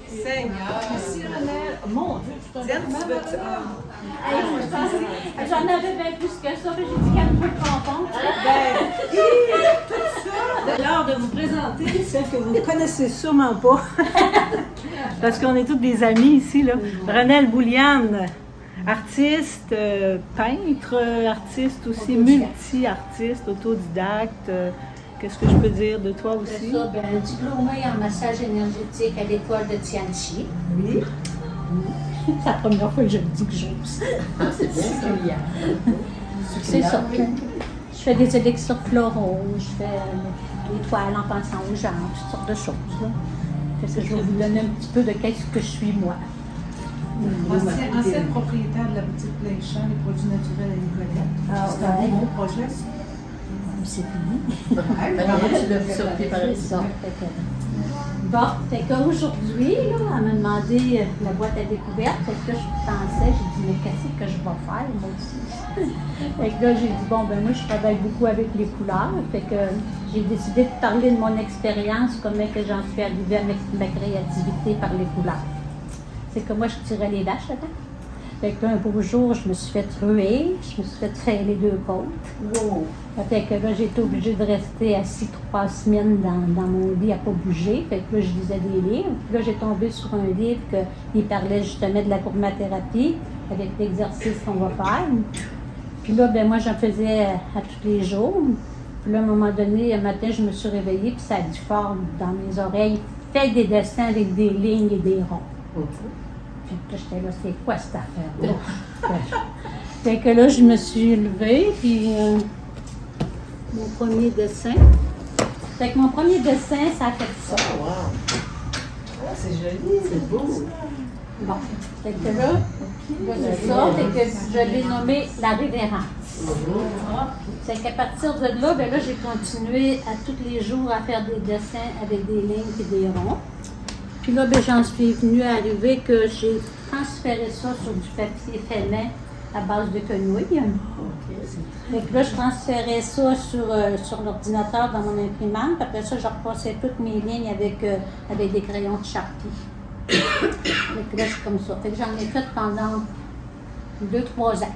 Seigneur. Cyrano, mon Dieu, tu t'en Diane, tu veux... J'en avais bien plus que ça, mais j'ai dit qu'elle me comprendre. C'est l'heure de vous présenter celle que vous ne connaissez sûrement pas. Parce qu'on est toutes des amis ici, là. Renelle Bouliane, artiste, peintre, artiste aussi, multi-artiste, autodidacte. Qu'est-ce que je peux dire de toi aussi? C'est ça, bien, diplômée en massage énergétique à l'école de Tianchi. Oui. C'est la première fois que je le dis que j'ose. C'est bien, C'est ça. Je fais des élixirs floraux, je fais des toiles en pensant aux gens, toutes sortes de choses. Là. Fait que je vais vous donner un petit peu de qu'est-ce que je suis moi. Ancienne propriétaire de la boutique Plein Champ, les produits naturels à Nicolette. C'est un bon projet, ça. C'est fini. Maintenant, tu l'as vu sur le pied par C'est ça. Bon, fait qu'aujourd'hui, là, elle m'a demandé la boîte à découverte. Fait que là, je pensais, j'ai dit, mais qu'est-ce que je vais faire, moi aussi? Fait que là, j'ai dit, bon, ben moi, je travaille beaucoup avec les couleurs. Fait que j'ai décidé de parler de mon expérience, comment que j'en suis arrivée avec ma créativité par les couleurs. C'est que moi, je tirais les vaches là-dedans. Fait que là, un beau jour, je me suis fait ruer, je me suis fait faire les deux côtes. Wow. Fait que là, j'ai été obligée de rester assise 3 semaines dans mon lit à pas bouger. Fait que là, je lisais des livres. Puis là, j'ai tombé sur un livre qui parlait justement de la gourmathérapie avec l'exercice qu'on va faire. Puis là, ben moi, j'en faisais à tous les jours. Puis là, à un moment donné, un matin, je me suis réveillée, puis ça a du fort dans mes oreilles. Fais des dessins avec des lignes et des ronds. Puis là, j'étais là, c'est quoi cette affaire-là? Fait que là, je me suis levée, puis mon premier dessin. Fait que mon premier dessin, ça a fait ça. Oh, wow. Ah, c'est joli. C'est beau. Bon. Fait que là, c'est ça. Fait que je l'ai nommé la révérence. C'est qu'à partir de là, ben là, j'ai continué à tous les jours à faire des dessins avec des lignes et des ronds. Puis là, ben, j'en suis venue à arriver que j'ai transféré ça sur du papier fait main à base de quenouille. Fait que là, je transférais ça sur l'ordinateur dans mon imprimante. Puis après ça, je repassais toutes mes lignes avec des crayons de Sharpie. Fait que là, c'est comme ça. Fait que j'en ai fait pendant 2-3 ans.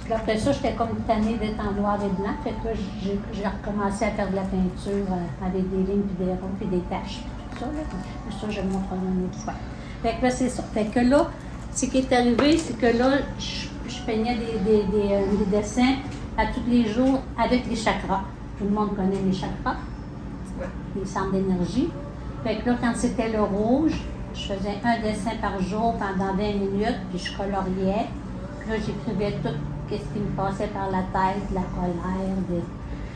Puis après ça, j'étais comme tannée d'être en noir et blanc. Fait que là, j'ai recommencé à faire de la peinture avec des lignes, puis des ronds, puis des taches. Ça, là. Ça, je le montre une autre fois. Fait que là, c'est ça. Fait que là, ce qui est arrivé, c'est que là, je peignais des dessins à tous les jours avec les chakras. Tout le monde connaît les chakras, les centres d'énergie. Fait que là, quand c'était le rouge, je faisais un dessin par jour pendant 20 minutes, puis je coloriais. Puis là, j'écrivais tout ce qui me passait par la tête, la colère,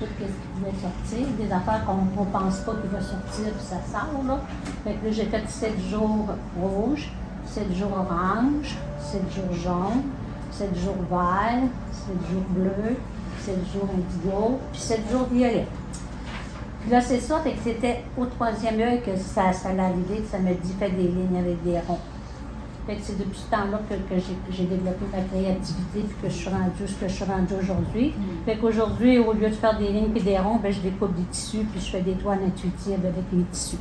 tout ce qui pouvait sortir, des affaires qu'on ne pense pas qu'il va sortir, puis ça sort, là. Fait que là, j'ai fait 7 jours rouge, 7 jours orange, 7 jours jaune, 7 jours vert, 7 jours bleu, 7 jours indigo, puis 7 jours violet. Puis là, c'est ça, fait que c'était au 3e œil que ça allait arriver, que ça me dit fais des lignes avec des ronds. Fait que c'est depuis ce temps-là que j'ai développé ma créativité puis que je suis rendue ce que je suis rendue aujourd'hui. Fait qu'aujourd'hui, au lieu de faire des lignes et des ronds, ben, je découpe des tissus puis je fais des toiles intuitives avec les tissus.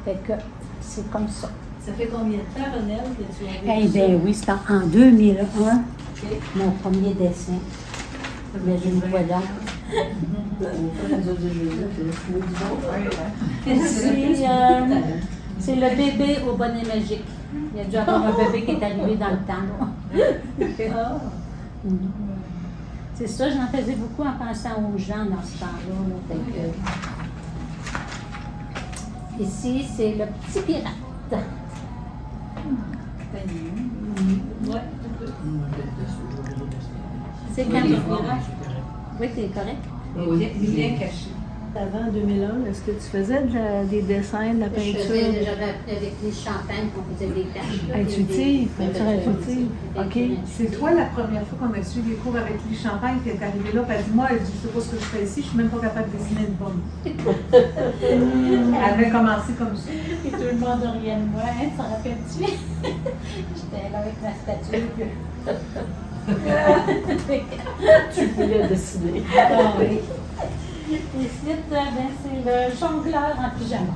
Fait que c'est comme ça. Ça fait combien de temps, Renelle, que tu as Eh bien oui, c'était en 2001, mon premier dessin. Imagine-toi donc. C'est le bébé au bonnet magique. Il y a dû avoir un bébé qui est arrivé dans le temps. C'est ça, j'en faisais beaucoup en pensant aux gens dans ce temps-là. Ici, c'est le petit pirate. Ouais. C'est quand le pirate. Oui, c'est correct. Bien caché. Avant 2001, est-ce que tu faisais des dessins, de la peinture? J'avais appris avec les champagnes qu'on faisait des taches. Intuitive, peinture intuitive. OK. C'est toi la première fois qu'on a suivi les cours avec les champagnes qui est arrivée là. Elle dit, moi, elle dit, je sais pas ce que je fais ici, je suis même pas capable de dessiner une pomme. Elle avait commencé comme ça. Et tout le monde riait de moi, hein, ça rappelle-tu? J'étais là avec ma statue. Tu voulais décider. Ah oui. Ici, ben, c'est le jongleur en pyjama.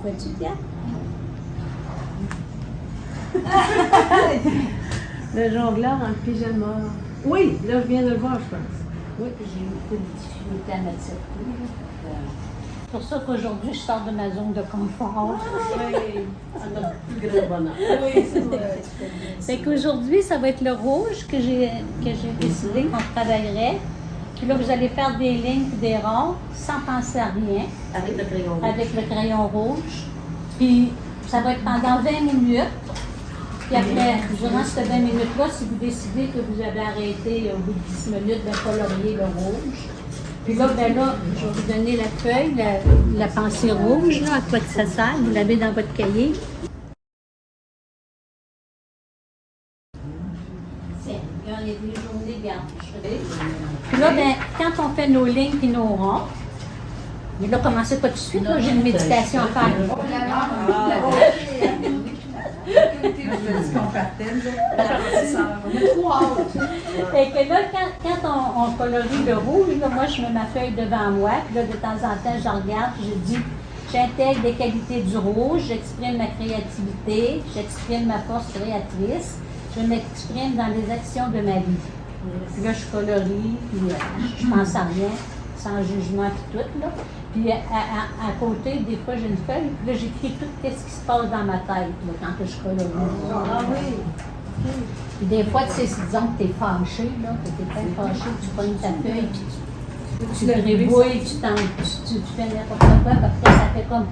Vois-tu, Pierre? Le jongleur en pyjama. Oui, là, je viens de le voir, je pense. Oui, puis j'ai eu beaucoup de difficultés à mettre cette coupe. C'est pour ça qu'aujourd'hui, je sors de ma zone de confort. Oui, on a plus grand bonheur. Oui, c'est vrai. Fait qu'aujourd'hui, ça va être le rouge que j'ai décidé qu'on travaillerait. Puis là, vous allez faire des lignes et des ronds sans penser à rien, Avec le crayon rouge. avec le crayon rouge. Puis ça va être pendant 20 minutes. Puis après, durant ces 20 minutes-là, si vous décidez que vous avez arrêté au bout de 10 minutes, bien, colorier le rouge. Puis là, ben là, je vais vous donner la feuille, la pensée rouge, là, à quoi que ça sert. Vous l'avez dans votre cahier. Tiens, là, il y a des journées gardes. Puis là, ben, quand on fait nos lignes et nos ronds, mais là, commencez pas tout de suite, là, j'ai une méditation à faire. Je me dis qu'on partait, Fait que là, quand on colorie le rouge, là, moi, je mets ma feuille devant moi, puis là, de temps en temps, je regarde, puis je dis, j'intègre des qualités du rouge, j'exprime ma créativité, j'exprime ma force créatrice, je m'exprime dans les actions de ma vie. Puis là, je colorie, puis je pense à rien, sans jugement, puis tout, là. Puis à côté, des fois, j'ai une feuille, puis là, j'écris tout ce qui se passe dans ma tête, là, quand je colorie. Ah oui. Puis des fois, tu sais, disons que tu es fâché, là, que tu es pas fâché, tu pognes ta feuille, puis tu le gribouilles, tu fais n'importe quoi, puis après, ça fait comme...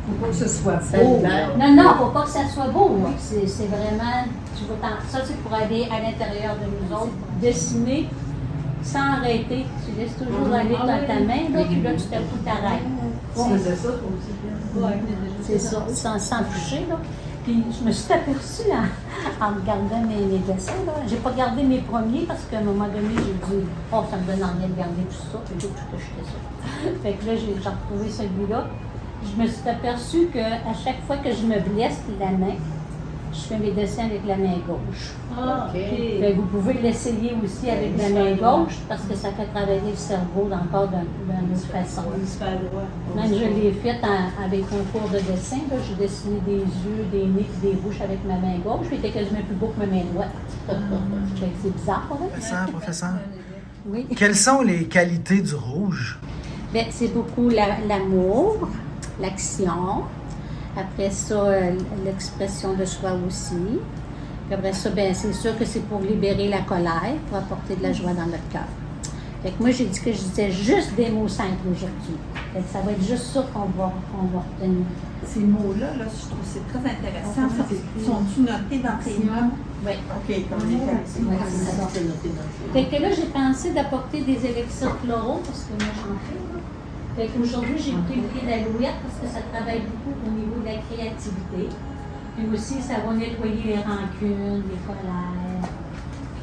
Faut pas que ce soit Ça beau. libère. Non, non, faut pas que ça soit beau, là. C'est vraiment... Ça, c'est pour aller à l'intérieur de nous autres, dessiner sans arrêter. Tu laisses toujours aller dans ta main, là, puis là, tu t'arrêtes. On faisait ça, toi aussi. C'est ça, sans toucher, là. Puis je me suis aperçue en regardant mes dessins, là. J'ai pas gardé mes premiers parce qu'à un moment donné, j'ai dit, oh, ça me donne envie de garder tout ça, puis j'ai tout jeté ça. Fait que là, j'ai retrouvé celui-là. Je me suis aperçue qu'à chaque fois que je me blesse la main, je fais mes dessins avec la main gauche. Ah, OK. Fait que vous pouvez l'essayer aussi avec la main gauche parce que ça fait travailler le cerveau encore d'une autre façon. Même je l'ai fait avec un cours de dessin. J'ai dessiné des yeux, des nez et des bouches avec ma main gauche. Puis c'était quasiment plus beau que ma main droite. Fait que c'est bizarre, hein? Professeur, Oui. quelles sont les qualités du rouge? Ben, c'est beaucoup l'amour, l'action. Après ça, l'expression de soi aussi. Puis après ça, ben, c'est sûr que c'est pour libérer la colère, pour apporter de la joie dans notre cœur. Fait que moi, j'ai dit que je disais juste des mots simples aujourd'hui. Fait que ça va être juste ça qu'on va retenir. Ces mots-là, là, je trouve que c'est très intéressant. Sont-ils notés dans tes notes? Oui. OK, comme les qualités. Ouais, c'est ça. C'est noté dans le Fait que là, j'ai pensé d'apporter des élixirs floraux parce que moi, j'en fais. Là. Fait qu'aujourd'hui, j'ai pris le pied d'alouette parce que ça travaille beaucoup au niveau de la créativité. Puis aussi, ça va nettoyer les rancunes, les colères.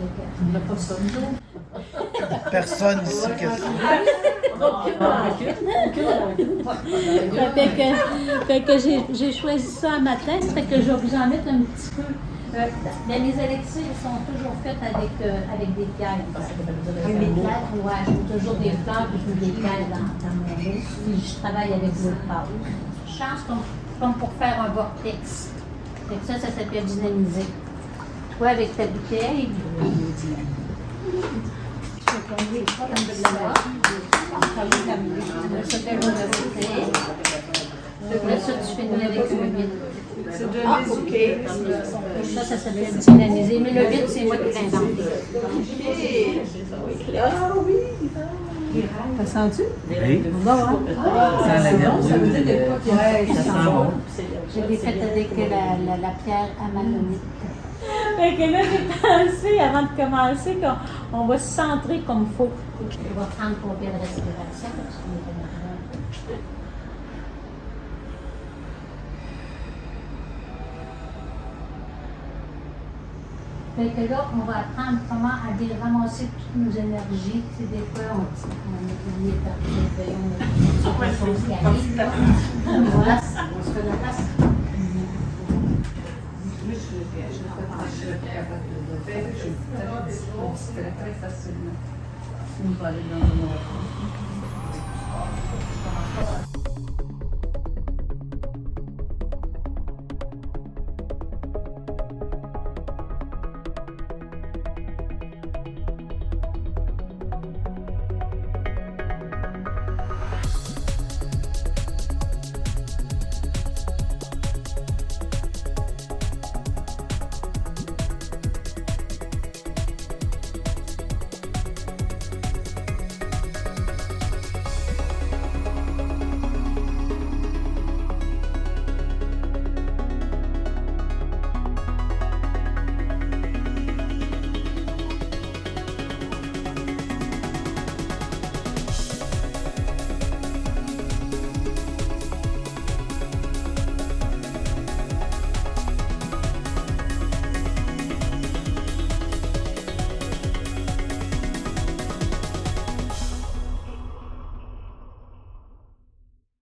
On n'a pas ça, nous. Personne ici que Fait que j'ai choisi ça un matin, ça fait que je vais vous en mettre un petit peu. Mais mes élixirs sont toujours faits avec des pierres. Des pierres, ouais, je mets toujours des fleurs puis je mets des pierres dans mon eau. Puis je travaille avec l'eau de pâte. Je change comme pour faire un vortex. Fait que ça s'appelle dynamiser. Toi, avec ta bouteille, tu peux tomber comme de la magie. Ça fait l'eau de bouteille. Après ça, tu finis avec le vide. C'est déjà OK. Ça s'appelle dynamiser. Mais le vide, c'est moi qui l'ai inventé. Ah oui! Ça sent-tu? Oui. Bon, hein? Ça Ça veut dire des fois qu'il y a Ça sent bon. Je l'ai fait avec la pierre amalonite. Fait que là, j'ai pensé, avant de commencer, qu'on va se centrer comme il faut. On va prendre combien de respiration parce qu'on est maintenant. Fait que là, on va apprendre comment à ramasser toutes nos énergies. Tu sais, des fois, on est perdu, on a des choses qui arrivent. Là. Voilà, on se fait la place. C'était très facilement. On va aller dans le noir.